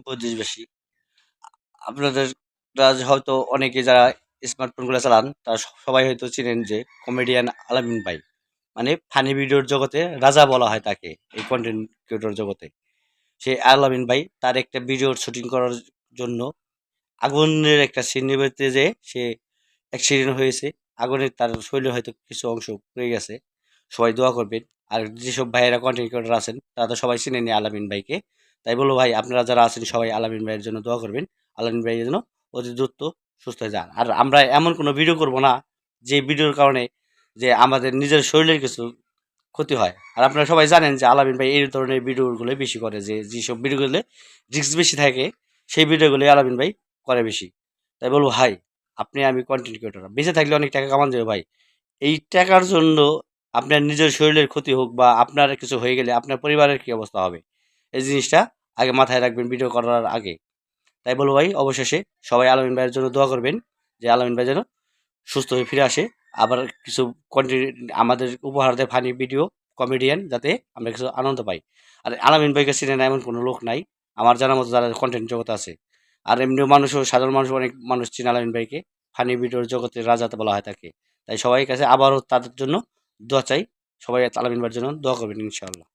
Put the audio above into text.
প্রতিবেশী আপনাদের হয়তো অনেকে যারা স্মার্টফোনগুলো চালান তারা সবাই হয়তো চিনেন যে কমেডিয়ান আলামিন ভাই, মানে ফানি ভিডিওর জগতে রাজা বলা হয় তাকে, এই কন্টেন্ট ক্রিয়েটর জগতে। সে আলামিন ভাই তার একটা ভিডিওর শুটিং করার জন্য আগুনের একটা সিন নিভাতে যে সে অ্যাক্সিডেন্ট হয়েছে। আগুনে তার শরীরে হয়তো কিছু অংশ পুড়ে গেছে। সবাই দোয়া করবেন। আর যেসব ভাইয়েরা কন্টেন্ট ক্রিয়েটর আছেন তারা তো সবাই চিনেনি আলামিন ভাইকে। তাই বলবো ভাই আপনারা যারা আছেন সবাই আলামিন ভাইয়ের জন্য দোয়া করবেন। আলামিন ভাই যেন অতি দ্রুত সুস্থ হয়ে যান। আর আমরা এমন কোনো ভিডিও করব না যে ভিডিওর কারণে যে আমাদের নিজের শরীরের কিছু ক্ষতি হয়। আর আপনারা সবাই জানেন যে আলামিন ভাই এই ধরনের ভিডিওগুলোই বেশি করে, যে যেসব ভিডিওগুলো রিস্ক বেশি থাকে সেই ভিডিওগুলোই আলামিন ভাই করে বেশি। তাই বলবো ভাই আপনি আমি কন্টেন্ট ক্রিয়েটর বেঁচে থাকলে অনেক টাকা কামান যাবে ভাই। এই টাকার জন্য আপনার নিজের শরীরের ক্ষতি হোক বা আপনার কিছু হয়ে গেলে আপনার পরিবারের কি অবস্থা হবে, এই জিনিসটা আগে মাথায় রাখবেন ভিডিও করার আগে। তাই বলবো ভাই অবশেষে সবাই আলামিন ভাইয়ের জন্য দোয়া করবেন যে আলামিন ভাই যেন সুস্থ হয়ে ফিরে আসে। আবার কিছু কন্টেন্ট আমাদের উপহার দেয়, ফানি ভিডিও, কমেডিয়ান, যাতে আমরা কিছু আনন্দ পাই। আর আলামিন ভাইকে চিনে না এমন কোনো লোক নাই আমার জানার মতো যারা কন্টেন্ট জগতে আছে। আর এমনিও মানুষও, সাধারণ মানুষ অনেক মানুষ চিনে আলামিন ভাইকে, ফানি ভিডিওর জগতের রাজাতে বলা হয় তাকে। তাই সবাই কাছে আবারও তাদের জন্য দোয়া চাই। সবাই আলামিন ভাইয়ের জন্য দোয়া করবেন ইনশাআল্লাহ।